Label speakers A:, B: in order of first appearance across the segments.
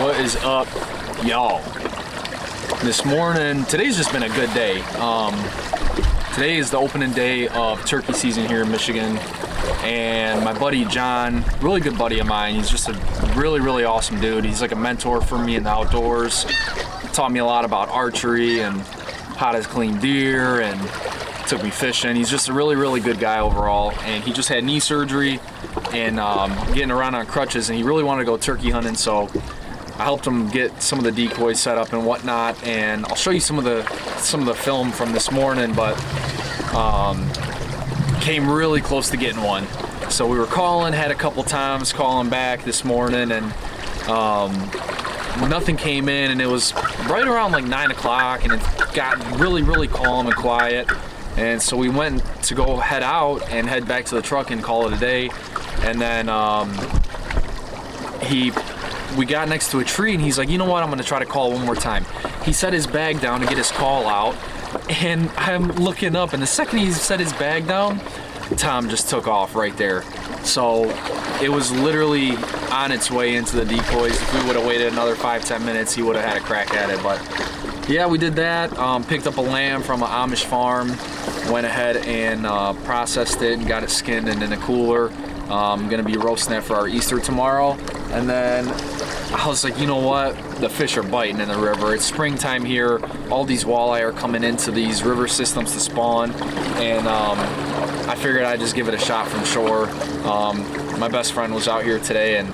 A: What is up, y'all? This morning, today's just been a good day. Today is the opening day of turkey season here in Michigan, and my buddy John, really good buddy of mine, he's just a really awesome dude. He's like a mentor for me in the outdoors. Taught me a lot about archery and how to clean deer, and took me fishing. He's just a really good guy overall, and he just had knee surgery and getting around on crutches, and he really wanted to go turkey hunting, so I helped him get some of the decoys set up and whatnot, and I'll show you some of the film from this morning, but came really close to getting one. So we were calling, had a couple times calling back this morning, and nothing came in, and it was right around like 9 o'clock, and it got really calm and quiet, and so we went to go head out and head back to the truck and call it a day. And then we got next to a tree, and he's like, you know what, I'm gonna try to call one more time. He set his bag down to get his call out, and I'm looking up, and the second he set his bag down, Tom just took off right there. So it was literally on its way into the decoys. If we would have waited another 5-10 minutes, he would have had a crack at it. But yeah, we did that. Picked up a lamb from an Amish farm, went ahead and processed it and got it skinned and in a cooler. I'm gonna be roasting that for our Easter tomorrow. And then I was like, you know what? The fish are biting in the river. It's springtime here. All these walleye are coming into these river systems to spawn. And I figured I'd just give it a shot from shore. My best friend was out here today, and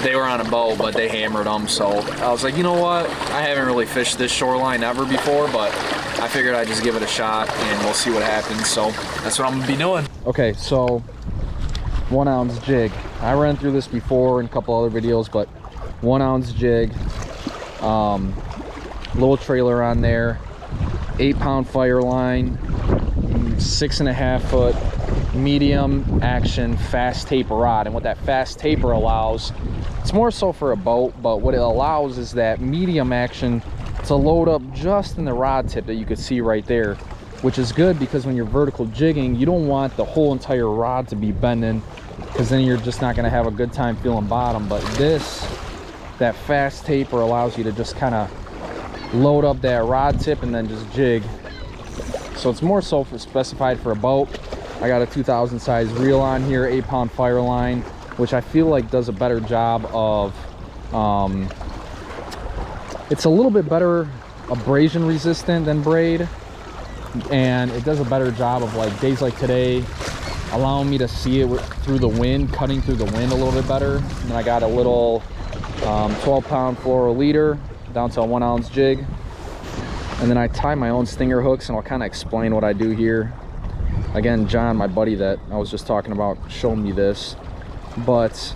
A: they were on a boat, but they hammered them. So I was like, you know what? I haven't really fished this shoreline ever before, but I figured I'd just give it a shot, and we'll see what happens. So that's what I'm gonna be doing. Okay, so 1 ounce jig. I ran through this before in a couple other videos, but 1 ounce jig, little trailer on there, 8-pound fire line, 6.5 foot medium action fast taper rod. And what that fast taper allows, it's more so for a boat, but what it allows is that medium action to load up just in the rod tip that you could see right there, which is good because when you're vertical jigging, you don't want the whole entire rod to be bending, because then you're just not going to have a good time feeling bottom. But that fast taper allows you to just kind of load up that rod tip and then just jig. So it's more so specified for a boat. I got a 2000 size reel on here, 8-pound fire line, which I feel like does a better job of, it's a little bit better abrasion resistant than braid, and it does a better job of, like, days like today, allowing me to see it through the wind, cutting through the wind a little bit better. And I got a little 12-pound fluoro leader down to a 1 ounce jig. And then I tie my own stinger hooks, and I'll kind of explain what I do here. Again, John, my buddy that I was just talking about, showed me this. But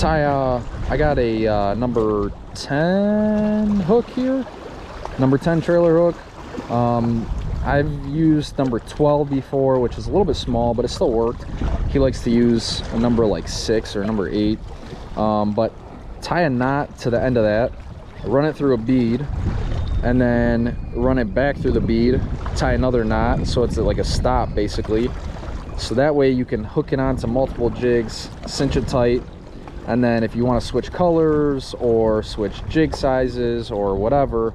A: I got a number 10 hook here, number 10 trailer hook. I've used number 12 before, which is a little bit small, but it still worked. He likes to use a number like 6 or number 8. But tie a knot to the end of that, run it through a bead, and then run it back through the bead, tie another knot, so it's like a stop basically. So that way you can hook it onto multiple jigs, cinch it tight, and then if you want to switch colors or switch jig sizes or whatever,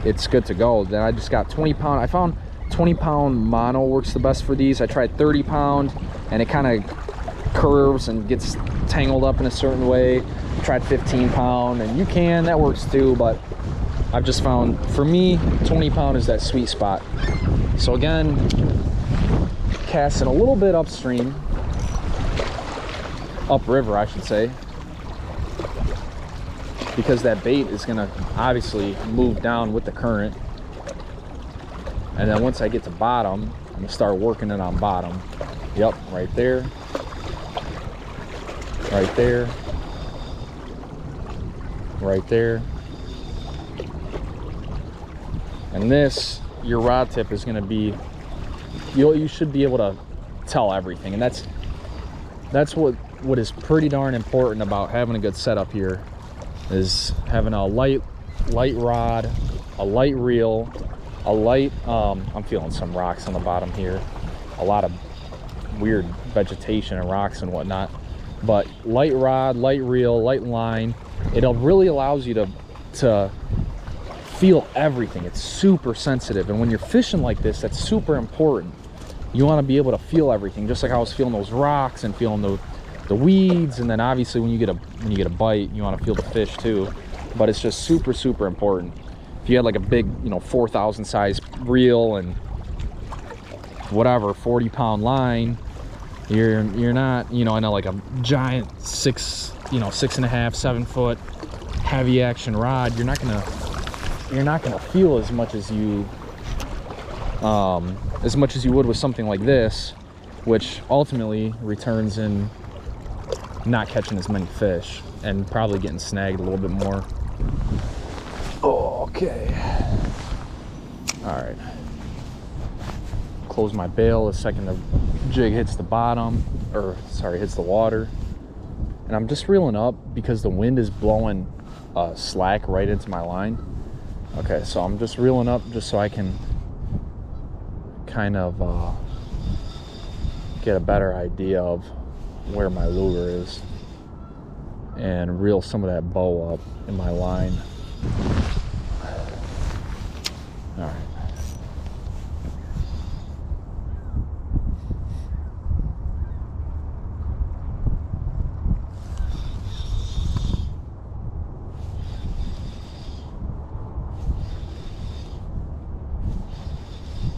A: it's good to go. Then I just got 20-pound. I found 20-pound mono works the best for these. I tried 30-pound, and it kind of curves and gets tangled up in a certain way. I tried 15-pound, and that works too, but I've just found, for me, 20-pound is that sweet spot. So again, casting a little bit upstream, upriver I should say, because that bait is gonna obviously move down with the current. And then once I get to bottom, I'm gonna start working it on bottom. Yep, right there, right there, right there. And this, your rod tip is gonna be, you should be able to tell everything. And that's what is pretty darn important about having a good setup here, is having a light rod, a light reel, a light, I'm feeling some rocks on the bottom here, a lot of weird vegetation and rocks and whatnot. But light rod, light reel, light line, it really allows you to feel everything. It's super sensitive, and when you're fishing like this, that's super important. You want to be able to feel everything, just like I was feeling those rocks and feeling the weeds, and then obviously when you get a bite, you want to feel the fish too. But it's just super important. If you had like a big, you know, 4,000 size reel and whatever 40-pound line, you're not, you know, I know like a giant 6.5, 7 foot heavy action rod, you're not gonna feel as much as you would with something like this, which ultimately returns in not catching as many fish and probably getting snagged a little bit more. Okay, all right, close my bail the second the jig hits the bottom, or sorry, hits the water. And I'm just reeling up because the wind is blowing slack right into my line. Okay, so I'm just reeling up just so I can kind of get a better idea of where my lure is and reel some of that bow up in my line. All right.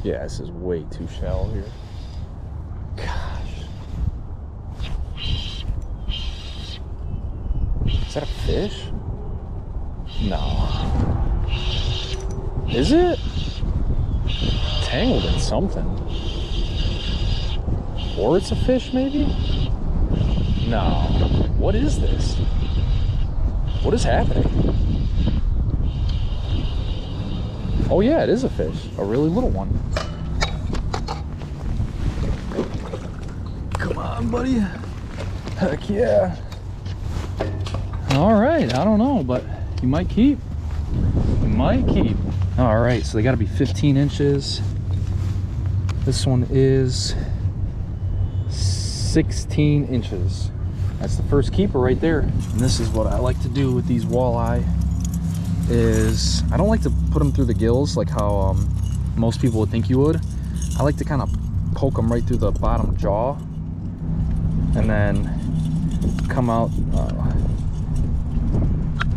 A: Yeah, this is way too shallow here. Gosh. Is that a fish? No. Is it? Tangled in something. Or it's a fish, maybe? No. What is this? What is happening? Oh yeah, it is a fish. A really little one. Come on, buddy. Heck yeah. All right, I don't know, but you might keep. You might keep. All right, so they gotta be 15 inches. This one is 16 inches. That's the first keeper right there. And this is what I like to do with these walleye. Is I don't like to put them through the gills like how most people would think you would. I like to kind of poke them right through the bottom jaw and then come out,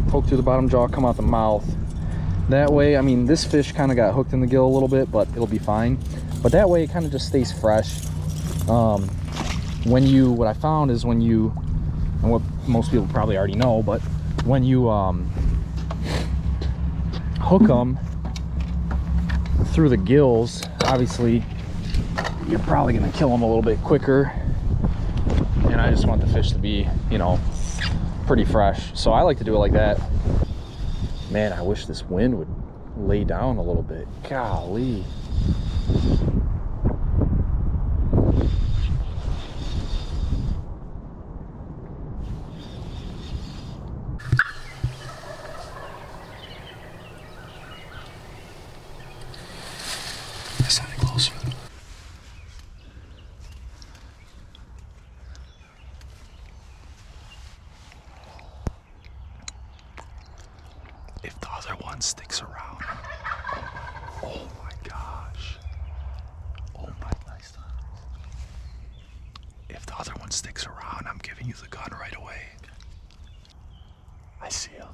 A: poke through the bottom jaw, come out the mouth. That way, I mean, this fish kind of got hooked in the gill a little bit, but it'll be fine. But that way it kind of just stays fresh. What I found is when you, and what most people probably already know, but when you hook them through the gills, obviously you're probably going to kill them a little bit quicker, and I just want the fish to be, you know, pretty fresh. So I like to do it like that. Man, I wish this wind would lay down a little bit. Golly. Closer. If the other one sticks around, oh my gosh, oh my, nice time. If the other one sticks around, I'm giving you the gun right away. I see him.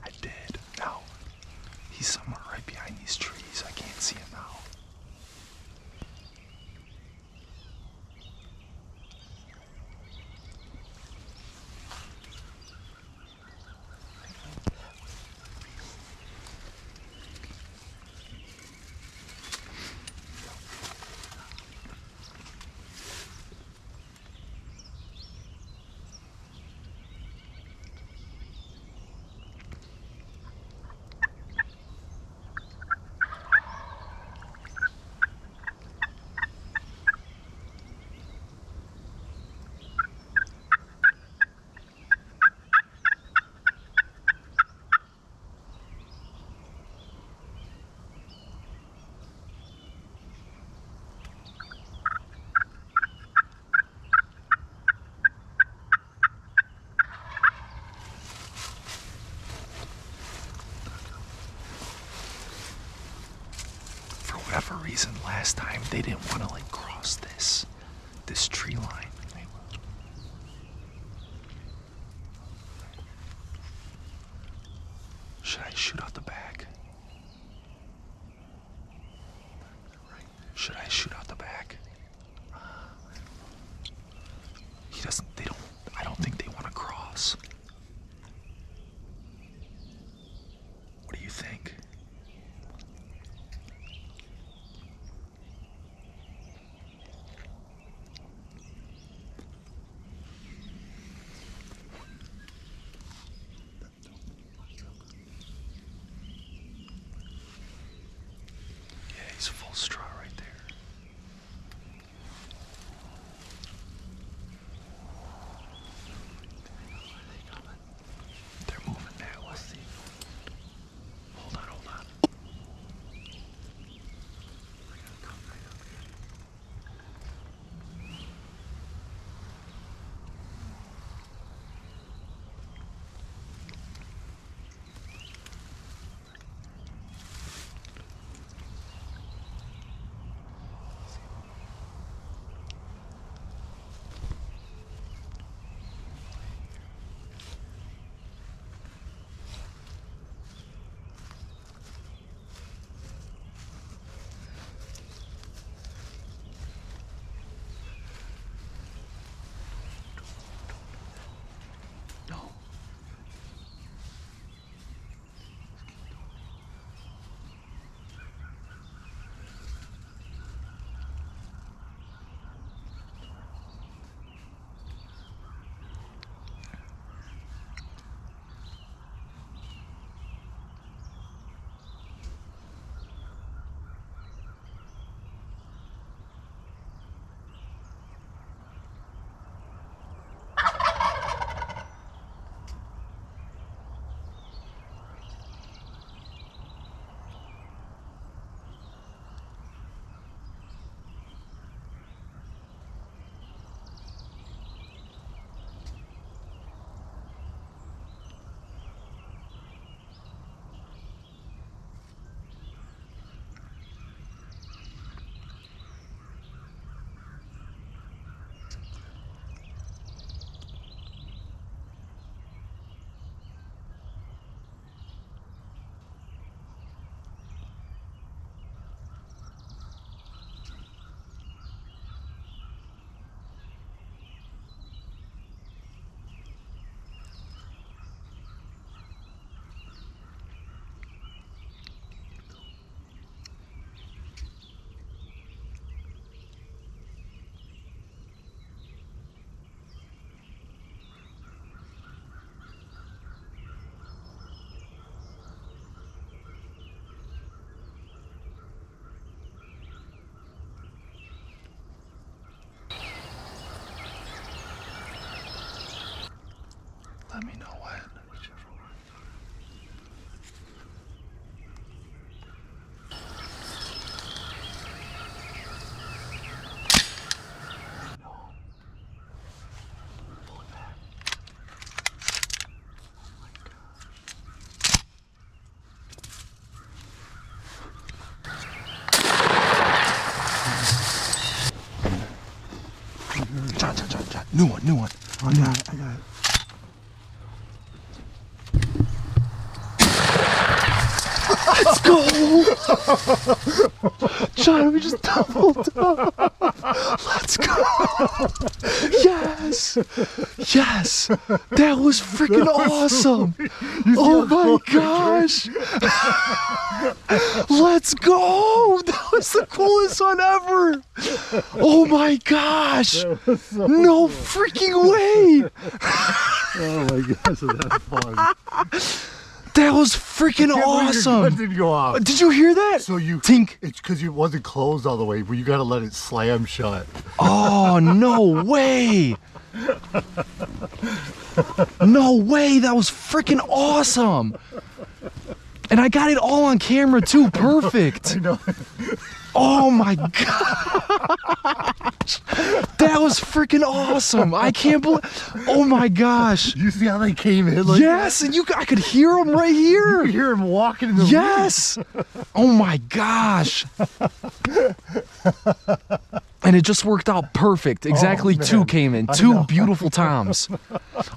A: I did. Now, he's somewhere right behind these trees. I can't see him now.
B: reason last time they didn't want to like cross this tree line. Should I shoot out the back? Should I shoot out the back? I don't think they want to cross. What do you think? Yeah, he's full straw right there. They're moving now. Let's see. Hold on. Let me know when. John. New one.
C: I got it.
B: Let's go! John, we just doubled up. Let's go! Yes! That was freaking awesome! Oh my gosh! Let's go! That was the coolest one ever! Oh my gosh! No freaking way!
C: Oh my gosh, so that's fun.
B: That was freaking awesome!
C: Your gun didn't go off.
B: Did you hear that?
C: So you
B: Tink.
C: It's because it wasn't closed all the way, but you gotta let it slam shut.
B: Oh, no way! No way! That was freaking awesome! And I got it all on camera too. Perfect.
C: I know.
B: Oh my gosh! That That was freaking awesome. I can't believe. Oh my gosh.
C: You see how they came in? Like
B: Yes, and I could hear them right here.
C: You hear him walking in the
B: Yes. Oh my gosh. And it just worked out perfect. Exactly two came in. Two beautiful toms.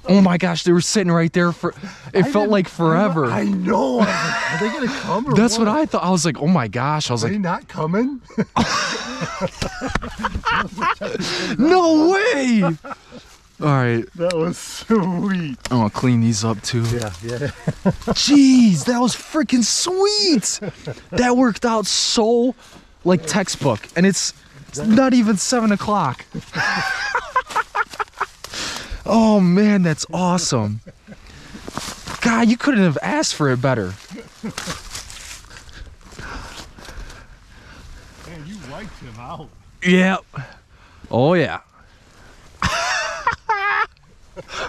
B: Oh my gosh, they were sitting right there for, it felt like forever.
C: I know. Are they going to come or
B: That's what I thought. I was like, oh my gosh. I was
C: Are
B: like,
C: they not coming?
B: no way. All right.
C: That was sweet.
B: I'm gonna clean these up too.
C: Yeah.
B: Jeez, that was freaking sweet. That worked out so like textbook, and it's not even 7 o'clock. Oh man, that's awesome. God, you couldn't have asked for it better.
C: Man, you wiped him out.
B: Yep. Oh yeah.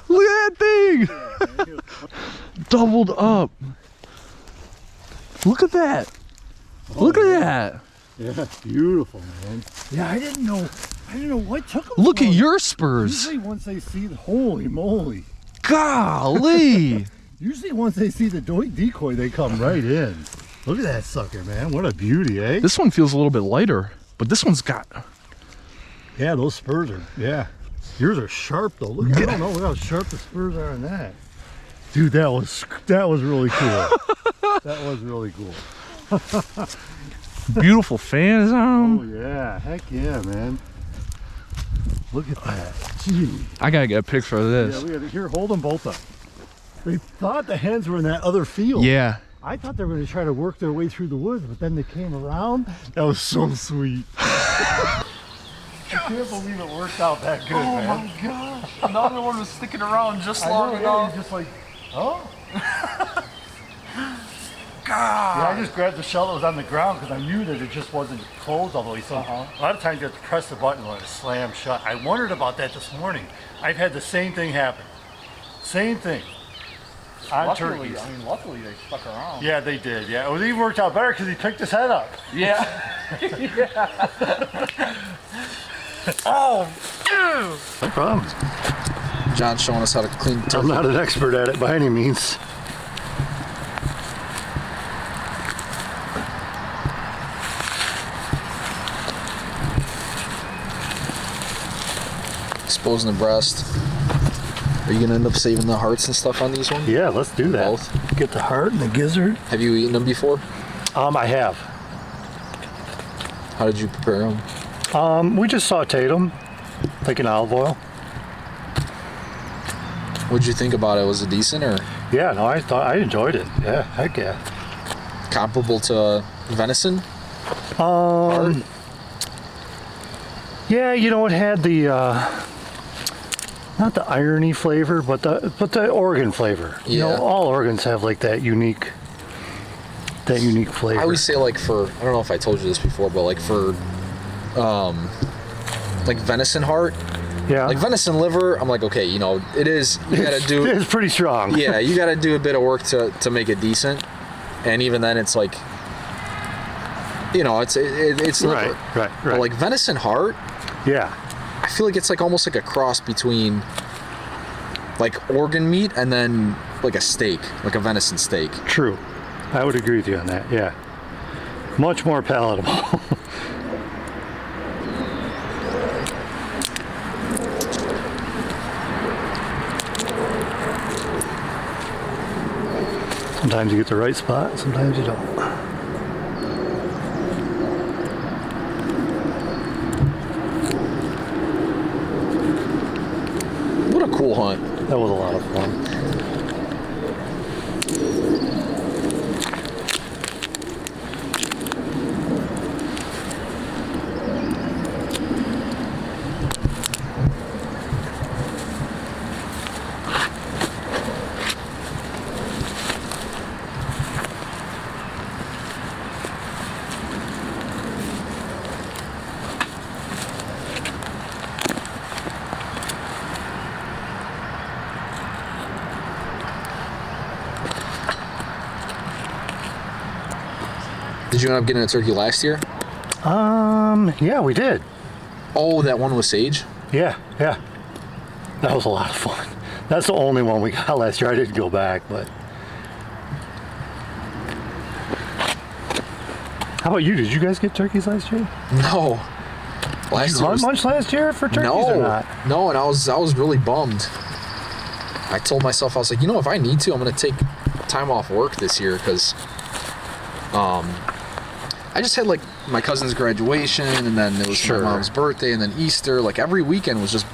B: Look at that thing. Doubled up. Look at that. Look at that.
C: Yeah, beautiful, man. Yeah, I didn't know what took them.
B: Look at your spurs.
C: Usually once they see the, holy moly.
B: Golly.
C: Usually once they see the decoy, they come right in. Look at that sucker, man. What a beauty, eh?
B: This one feels a little bit lighter, but this one's got...
C: Yeah, those spurs are, yeah. Yours are sharp though. Look, I don't know how sharp the spurs are on that. Dude, that was really cool. That was really cool.
B: Beautiful fans on
C: Oh
B: them.
C: yeah, heck yeah, man. Look at that. Gee.
B: I gotta get a picture of
C: Yeah,
B: this.
C: we gotta, here, hold them both up. They thought the hens were in that other field.
B: Yeah.
C: I thought they were going to try to work their way through the woods, but then they came around. That was so sweet. I can't believe it worked out that good, man.
A: Oh my gosh. Another one was sticking around just
C: I
A: long
C: know,
A: enough.
C: you're just like, oh.
A: God.
C: Yeah, I just grabbed the shell that was on the ground because I knew that it just wasn't closed all the way. So a lot of times you have to press the button and let it slam shut. I wondered about that this morning. I've had the same thing happen. Same thing. On
A: Luckily,
C: turkeys.
A: I mean, luckily they stuck around.
C: Yeah, they did. Yeah, it even worked out better because he picked his head up.
A: Yeah. Oh,
C: No problem.
A: John's showing us how to clean turkey.
C: I'm not an expert at it by any means.
A: Exposing the breast. Are you gonna end up saving the hearts and stuff on these ones?
C: Yeah, let's do that.
A: Both?
C: Get the heart and the gizzard.
A: Have you eaten them before?
C: I have.
A: How did you prepare them?
C: We just sauteed them, like in olive oil.
A: What'd you think about it? Was it decent or
C: Yeah, no, I enjoyed it. Yeah, heck yeah.
A: comparable to venison?
C: Yeah, you know, it had the not the irony flavor, but the organ flavor. You know,
A: Yeah.
C: all organs have like that unique flavor.
A: I always say like for, I don't know if I told you this before, but like for like venison heart,
C: yeah,
A: like venison liver, I'm like, okay, you know, it is, you gotta do,
C: it's pretty strong.
A: yeah, you gotta do a bit of work to make it decent. And even then it's like, you know, it's liver.
C: Right.
A: But like venison heart,
C: Yeah.
A: I feel like it's like almost like a cross between like organ meat and then like a steak, like a venison steak.
C: True. I would agree with you on that, yeah. Much more palatable. Sometimes you get the right spot, sometimes you don't.
A: What a cool hunt.
C: That was a lot of fun.
A: Did you end up getting a turkey last year?
C: Yeah, we did.
A: Oh, that one with Sage?
C: Yeah. That was a lot of fun. That's the only one we got last year. I didn't go back, but. How about you? Did you guys get turkeys last year?
B: No.
C: Did you hunt much last year for turkeys or not?
B: No, and I was really bummed. I told myself, I was like, if I need to, I'm gonna take time off work this year because I just had like my cousin's graduation, and then it was my mom's birthday, and then Easter. Like every weekend was just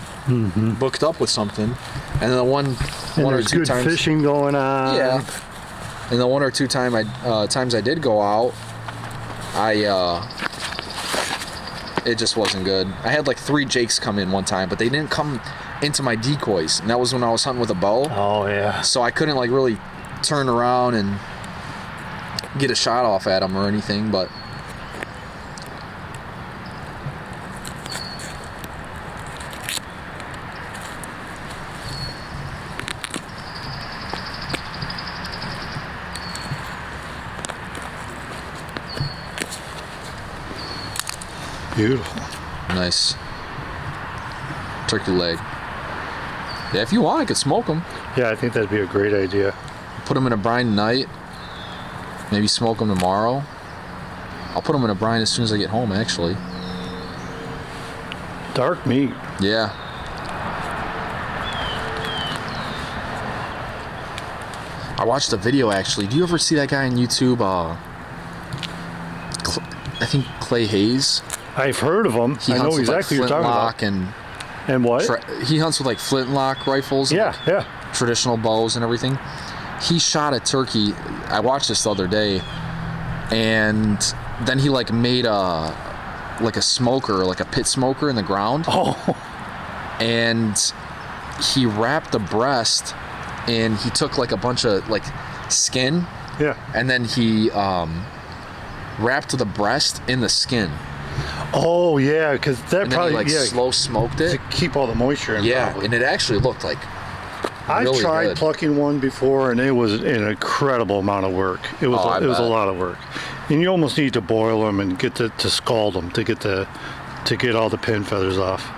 B: booked up with something, and then one or two
C: good
B: times
C: fishing going on.
B: Yeah, and the one or two times I did go out, it just wasn't good. I had like 3 jakes come in one time, but they didn't come into my decoys, and that was when I was hunting with a bow.
C: Oh yeah.
B: So I couldn't like really turn around and get a shot off at them or anything, but.
C: Beautiful.
B: Nice. Turkey leg. Yeah, if you want, I could smoke them.
C: Yeah, I think that'd be a great idea.
B: Put them in a brine tonight. Maybe smoke them tomorrow. I'll put them in a brine as soon as I get home, actually.
C: Dark meat.
B: Yeah. I watched a video, actually. Do you ever see that guy on YouTube? I think Clay Hayes.
C: I've heard of him. I know exactly what you're talking about. And what?
B: He hunts with like flintlock rifles. And
C: Yeah.
B: traditional bows and everything. He shot a turkey. I watched this the other day, and then he like made a smoker, like a pit smoker in the ground.
C: Oh.
B: And he wrapped the breast, and he took like a bunch of like skin.
C: Yeah.
B: And then he wrapped the breast in the skin.
C: Oh yeah, because that
B: And
C: probably
B: then he slow smoked it
C: to keep all the moisture in.
B: Yeah,
C: probably.
B: and it actually looked like
C: I
B: really
C: tried
B: good.
C: plucking one before, and it was an incredible amount of work. It was
B: I
C: a
B: bet.
C: lot of work, and you almost need to boil them and get to scald them to get all the pin feathers off.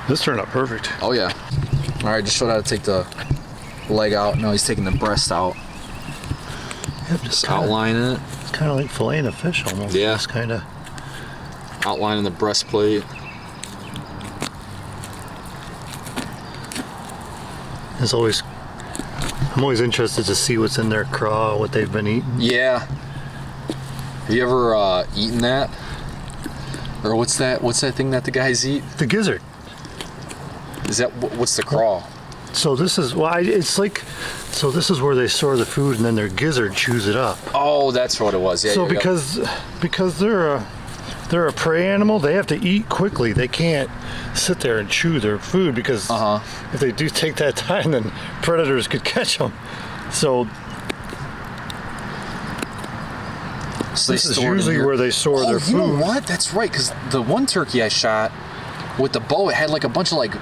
C: This turned out perfect.
B: Oh yeah. All right, just showed how to take the leg out. Now he's taking the breast out.
C: Yeah, just
B: Outlining it.
C: It's kind of like filleting a fish almost.
B: Yeah.
C: Just kind of.
B: Outlining the breastplate.
C: I'm always interested to see what's in their craw, what they've been eating.
B: Yeah. Have you ever eaten that? Or what's that thing that the guys eat?
C: The gizzard.
B: Is that what's the craw?
C: So this is this is where they store the food, and then their gizzard chews it up.
B: Oh, that's what it was. Yeah.
C: So
B: yeah,
C: because they're a prey animal, they have to eat quickly. They can't sit there and chew their food because if they do take that time, then predators could catch them. So this is usually where they store their food.
B: You know what? That's right, because the one turkey I shot with the bow, it had like a bunch of like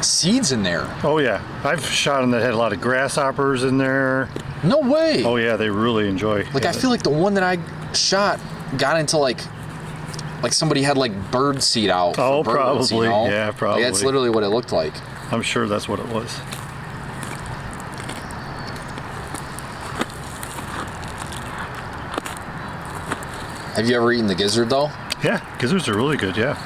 B: seeds in there.
C: Oh yeah, I've shot them that had a lot of grasshoppers in there.
B: No way.
C: Oh yeah, they really enjoy.
B: Like I feel like the one that I shot got into like somebody had like bird seed out.
C: Oh,
B: for birds,
C: probably.
B: you know?
C: Yeah, probably.
B: Like, that's literally what it looked like.
C: I'm sure that's what it was.
B: Have you ever eaten the gizzard though?
C: Yeah, gizzards are really good. Yeah.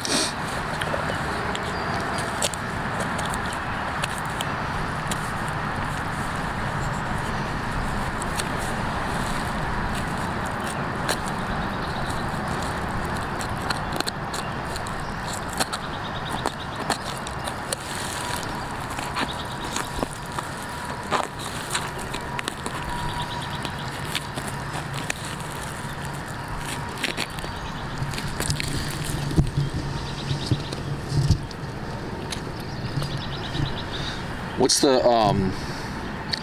B: What's the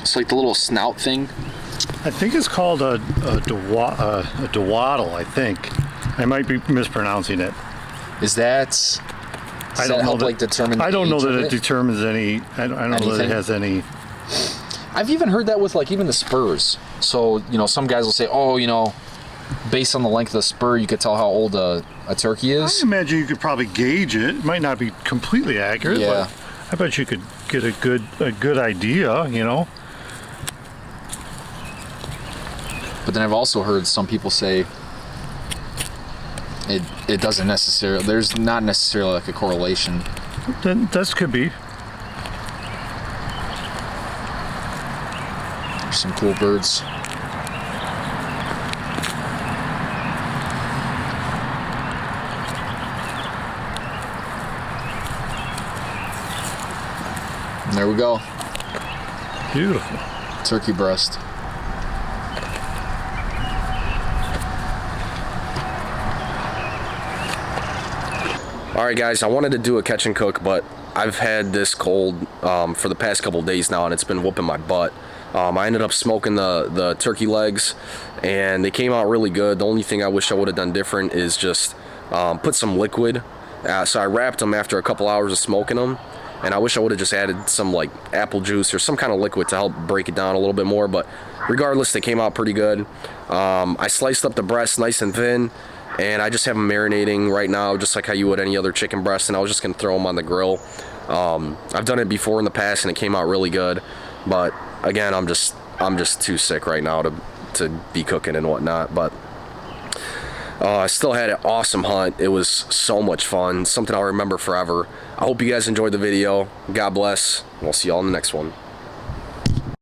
B: it's like the little snout thing?
C: I think it's called a dawaddle, I think. I might be mispronouncing it.
B: Is that?
C: I don't know that,
B: determine.
C: I don't know
B: age
C: that
B: of
C: it determines any. I don't know that it has any.
B: I've even heard that with like even the spurs. So some guys will say, oh, based on the length of the spur, you could tell how old a a turkey
C: I
B: is.
C: imagine you could probably gauge it. It might not be completely accurate,
B: Yeah.
C: but I bet you could get a good idea, you know.
B: But then I've also heard some people say it doesn't necessarily, there's not necessarily like a correlation.
C: Then that could be.
B: There's some cool birds. And there we go.
C: Beautiful.
B: Turkey breast.
D: Alright guys, I wanted to do a catch and cook, but I've had this cold for the past couple days now, and it's been whooping my butt. I ended up smoking the turkey legs, and they came out really good. The only thing I wish I would have done different is just put some liquid. So I wrapped them after a couple hours of smoking them, and I wish I would have just added some like apple juice or some kind of liquid to help break it down a little bit more, but regardless, they came out pretty good. I sliced up the breast nice and thin, and I just have them marinating right now, just like how you would any other chicken breast, and I was just gonna throw them on the grill. I've done it before in the past, and it came out really good, but again, I'm just too sick right now to be cooking and whatnot. But I still had an awesome hunt. It was so much fun, something I'll remember forever. I hope you guys enjoyed the video. God bless. We'll see y'all in the next one.